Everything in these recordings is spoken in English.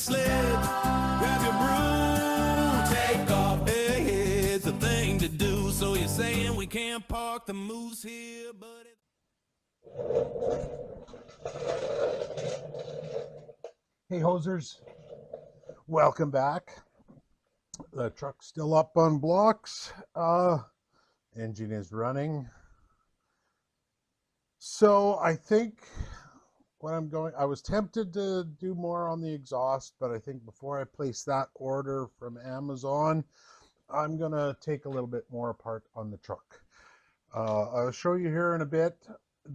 sled, grab your broom, take off. Hey, it's a thing to do. So you're saying we can't park the moose here, but Hey hosers, welcome back. The truck's still up on blocks. Engine is running. So I think I was tempted to do more on the exhaust, but I think before I place that order from Amazon, I'm gonna take a little bit more apart on the truck. I'll show you here in a bit.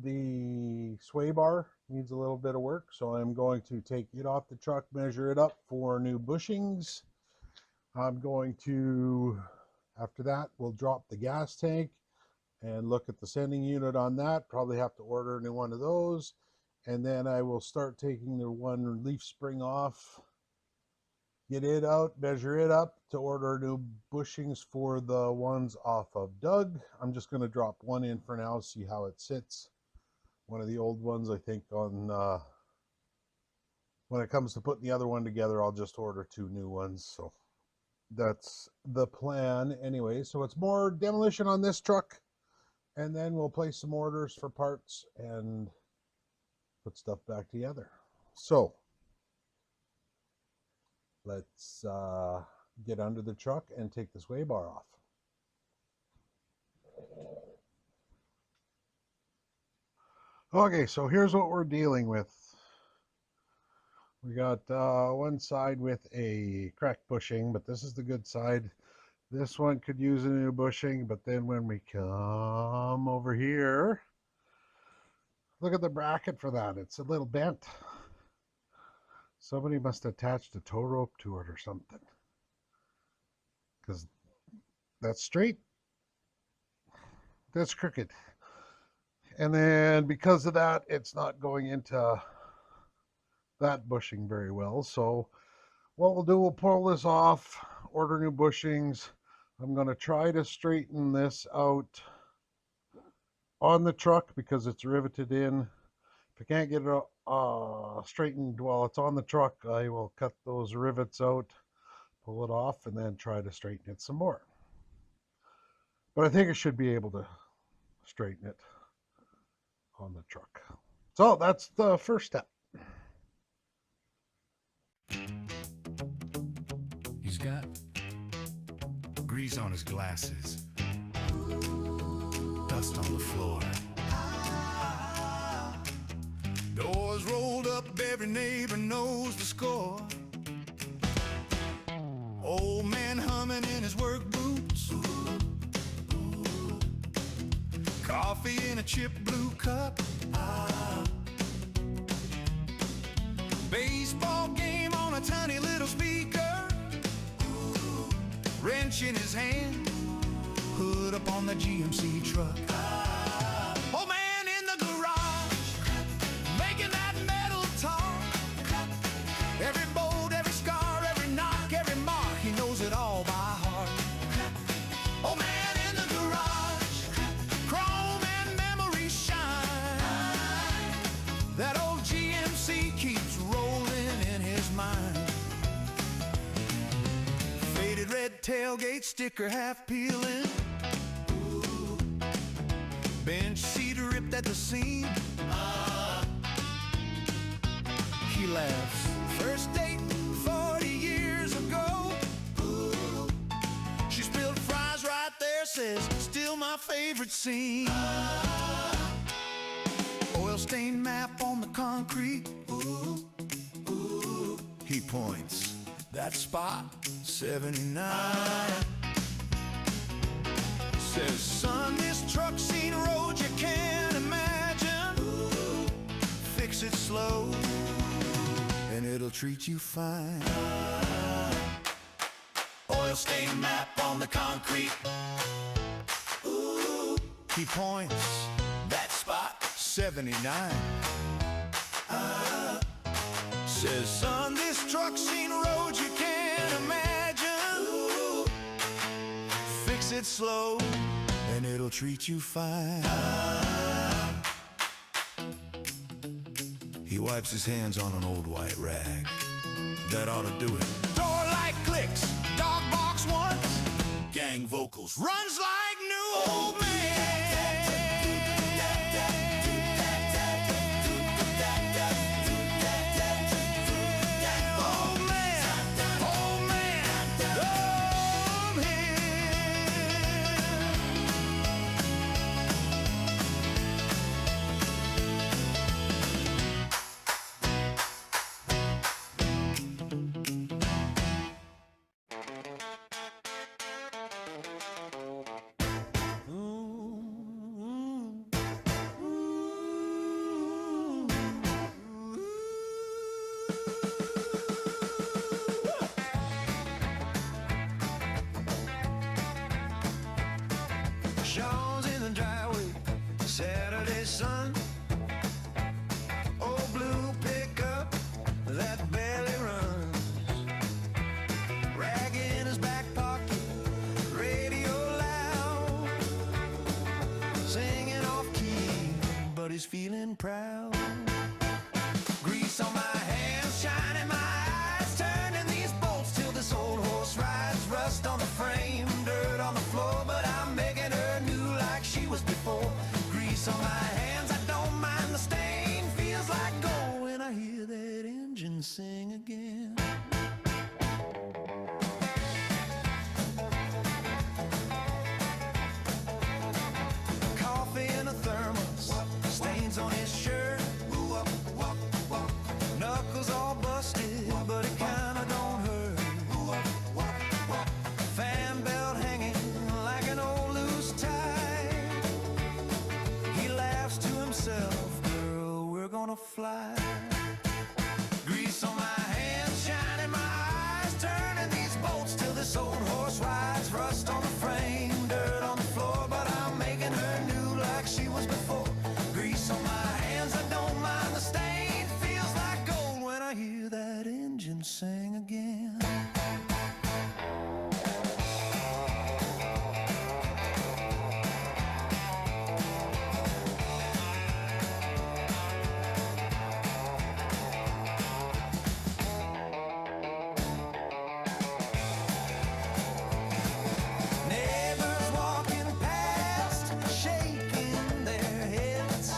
The sway bar needs a little bit of work, so I'm going to take it off the truck, measure it up for new bushings. I'm going to, after that, we'll drop the gas tank and look at the sending unit on that. Probably have to order a new one of those. And then I will start taking the one leaf spring off, get it out, measure it up to order new bushings for the ones off of Doug. I'm just going to drop one in for now, see how it sits. One of the old ones, I think, on when it comes to putting the other one together, I'll just order two new ones. So that's the plan anyway. So it's more demolition on this truck, and then we'll place some orders for parts and put stuff back together. So let's get under the truck and take the sway bar off. Okay, so here's what we're dealing with. We got one side with a cracked bushing, but this is the good side. This one could use a new bushing, but then when we come over here, look at the bracket for that. It's a little bent. Somebody must have attached a tow rope to it or something, because that's straight, that's crooked. And then because of that, it's not going into that bushing very well. So what we'll do, we'll pull this off, order new bushings. I'm going to try to straighten this out on the truck because it's riveted in. If I can't get it straightened while it's on the truck, I will cut those rivets out, pull it off, and then try to straighten it some more. But I think I should be able to straighten it on the truck. So that's the first step. He's got grease on his glasses, dust on the floor, doors rolled up, every neighbor knows the score. Old man humming in his work boots, coffee in a chipped blue cup, baseball game on a tiny little speaker, wrench in his hand, hood up on the GMC truck. Old man in the garage, making that metal talk. Every bolt, every scar, every knock, every mark, he knows it all by heart. Old man in the garage, chrome and memory shine. That old GMC keeps rolling in his mind. Faded red tailgate sticker half peeling, bench seat ripped at the seam. He laughs. First date 40 years ago. She spilled fries right there, says still my favorite scene. Oil stain map on the concrete. He points. That spot 79. Says, son, this truck's seen roads you can't imagine. Fix it slow and it'll treat you fine. Oil stain map on the concrete. He points. That spot 79. Says, son, this truck's seen roads you can't imagine. Fix it slow and it'll treat you fine. He wipes his hands on an old white rag. that ought to do it. Door light clicks, dog barks once, gang vocals, runs like new old man. Shaw's in the driveway, Saturday sun. Old blue pickup that barely runs. Rag in his back pocket, radio loud. Singing off key, but he's feeling proud. Grease on my hands, shining my eyes, turning these bolts till this old horse rides. Rust on the frame, dirt on the floor, but I'm making her new like she was before. Grease on my hands, I don't mind the stain. Feels like gold when I hear that engine sing again. Coffee in a thermos, stains on his shirt. Knuckles all busted, but it kinda don't hurt. Fan belt hanging like an old loose tie. He laughs to himself, girl, we're gonna fly. Grease on my hands, shining my eyes, turning these bolts till this old horse rides. Rust on the frame, dirt on the floor, but I'm making her new like she was before. Grease on my hands, I don't mind the stain. Feels like gold when I hear that engine sing again. Neighbors walking past, shaking their heads.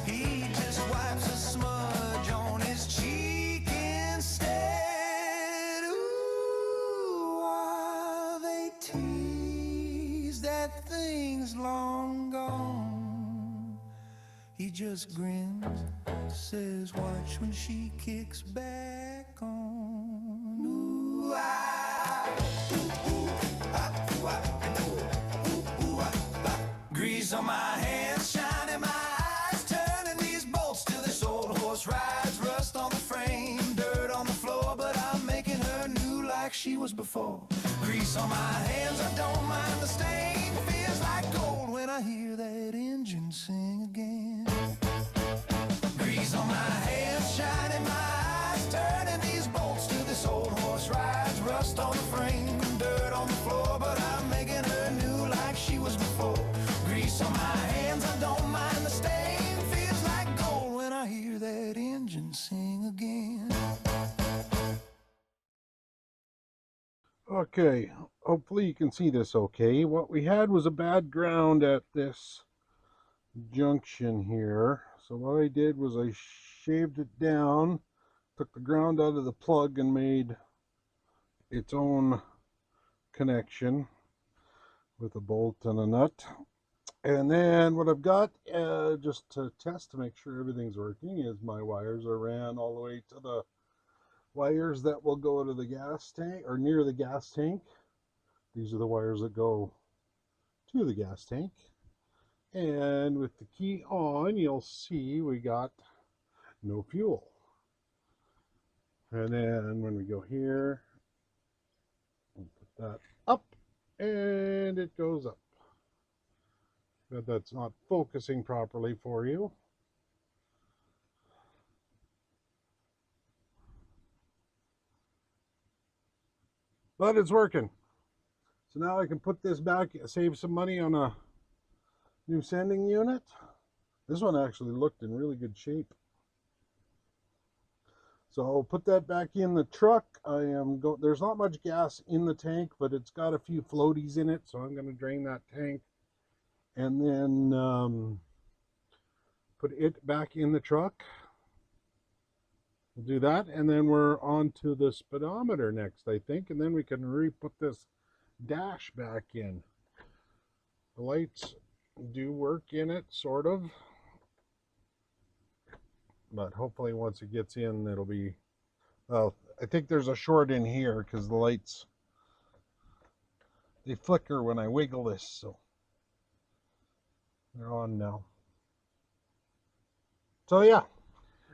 He just wipes a smudge on his cheek instead. Ooh, while they tease that thing's long gone, he just grins, says, watch when she kicks back on. Ooh, grease on my hands, shining my eyes, turning these bolts till this old horse rides. Rust on the frame, dirt on the floor, but I'm making her new like she was before. Grease on my hands, I don't mind the stain. Feels like gold when I hear that engine sing again. Grease on my hands, shining my eyes, turning these bolts till this old horse rides. Rust on the frame, dirt on the floor, but I'm making her new like she was before. Grease on my hands, I don't mind the stain. Feels like gold when I hear that engine sing again. Okay, hopefully you can see this okay. What we had was a bad ground at this junction here. So what I did was I shaved it down, took the ground out of the plug and made its own connection with a bolt and a nut. And then what I've got, just to test to make sure everything's working, is my wires are ran all the way to the wires that will go to the gas tank, or near the gas tank. These are the wires that go to the gas tank. And with the key on, you'll see we got no fuel. And then when we go here, we'll put that up, and it goes up. But that's not focusing properly for you. But it's working. So now I can put this back, save some money on a new sending unit. This one actually looked in really good shape. So I'll put that back in the truck. There's not much gas in the tank, but it's got a few floaties in it, so I'm going to drain that tank and then put it back in the truck. We'll do that, and then we're on to the speedometer next, I think, and then we can re-put this dash back in. The lights do work in it, sort of. But hopefully once it gets in, it'll be, well, I think there's a short in here because the lights, they flicker when I wiggle this, so they're on now. So yeah,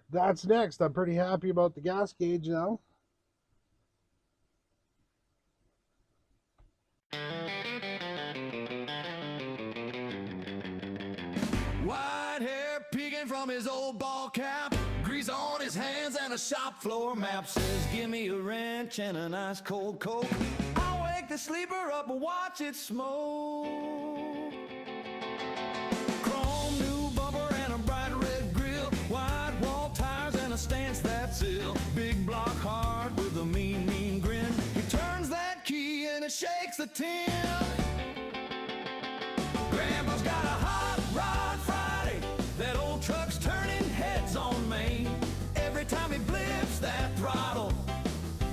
that's next. I'm pretty happy about the gas gauge now. White hair peeking from his old ball cap, grease on his hands and a shop floor map. Says give me a wrench and an ice cold Coke. I'll wake the sleeper up and watch it smoke. Chrome new bumper and a bright red grill, wide wall tires and a stance that's ill. Big block hard with a mean grin. He turns that key and it shakes the tin. Grandpa's got a hot rod Friday. That old truck's turning heads on Main. Every time he blips that throttle,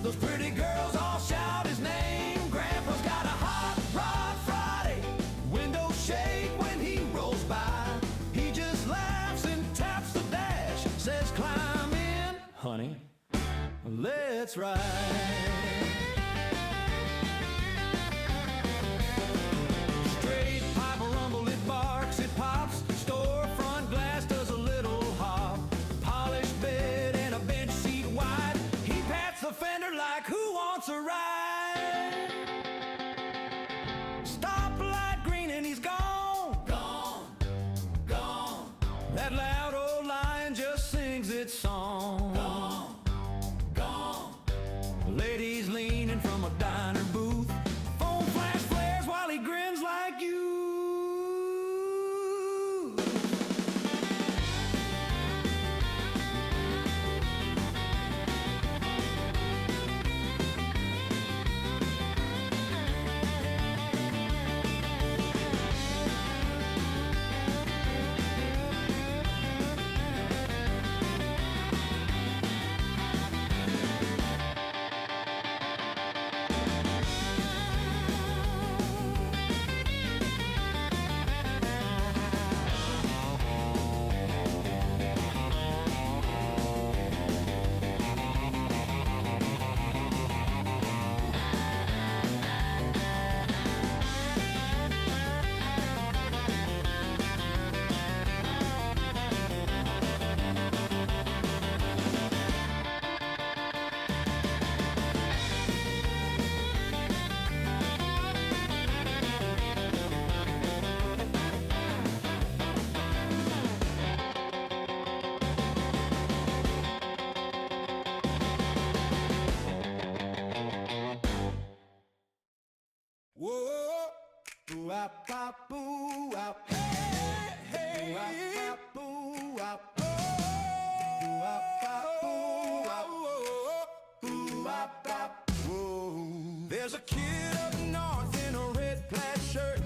those pretty girls all shout his name. Grandpa's got a hot rod Friday. Windows shake when he rolls by. He just laughs and taps the dash. Says climb in, honey, let's ride. Straight pipe rumble, it barks, it pops. Storefront glass does a little hop. Polished bed and a bench seat wide. He pats the fender like who wants a ride. Stoplight green and he's gone. Gone, gone. That loud old lion just sings its song. Gone, gone. Ladies leaning from a diner booth. Phone flash flares while he grins like you. Whoa, boo wop bop boo wop, hey hey, boo wop bop boo wop, boo wop bop boo wop, boo wop bop. Whoa, there's a kid up north in a red plaid shirt,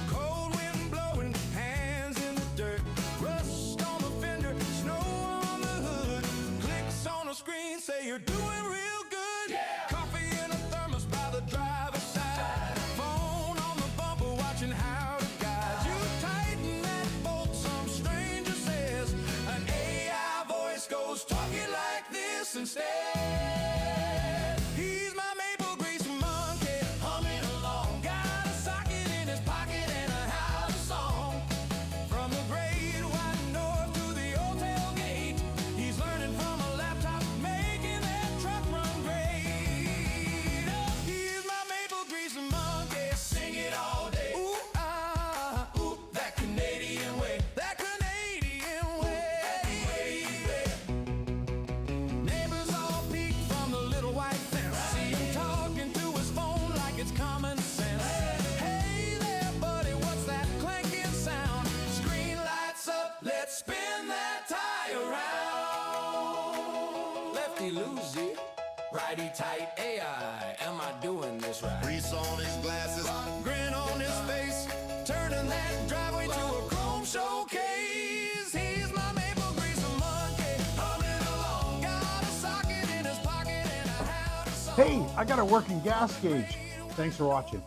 cold wind blowing, hands in the dirt, rust on the fender, snow on the hood, clicks on the screen say you're doing real good. Yeah. Coffee in a thermos by the driver's side, phone on the bumper watching how to guide. You tighten that bolt, some stranger says, an AI voice goes talking like this instead. He's my maple grease monkey, humming along, got a socket in his pocket and a house song. From the great white north to the old tailgate, he's learning from a laptop, making that truck run great. He's my maple grease monkey, sing it all day. Ooh, ah, ooh, that Canadian way, that Canadian way. Neighbors all peek from the little white fence, see him talking to his phone like it's common sense. Hey there, buddy, what's that clanking sound? Screen lights up, let's spin that tie around. Lefty he lose it. Righty tight AI, am I doing this right? Grease on his glasses, grin on his face, turning that driveway to a chrome showcase. He's my maple greaser monkey, humming along. Got a socket in his pocket and a how to song. Hey, I got a working gas gauge. Thanks for watching.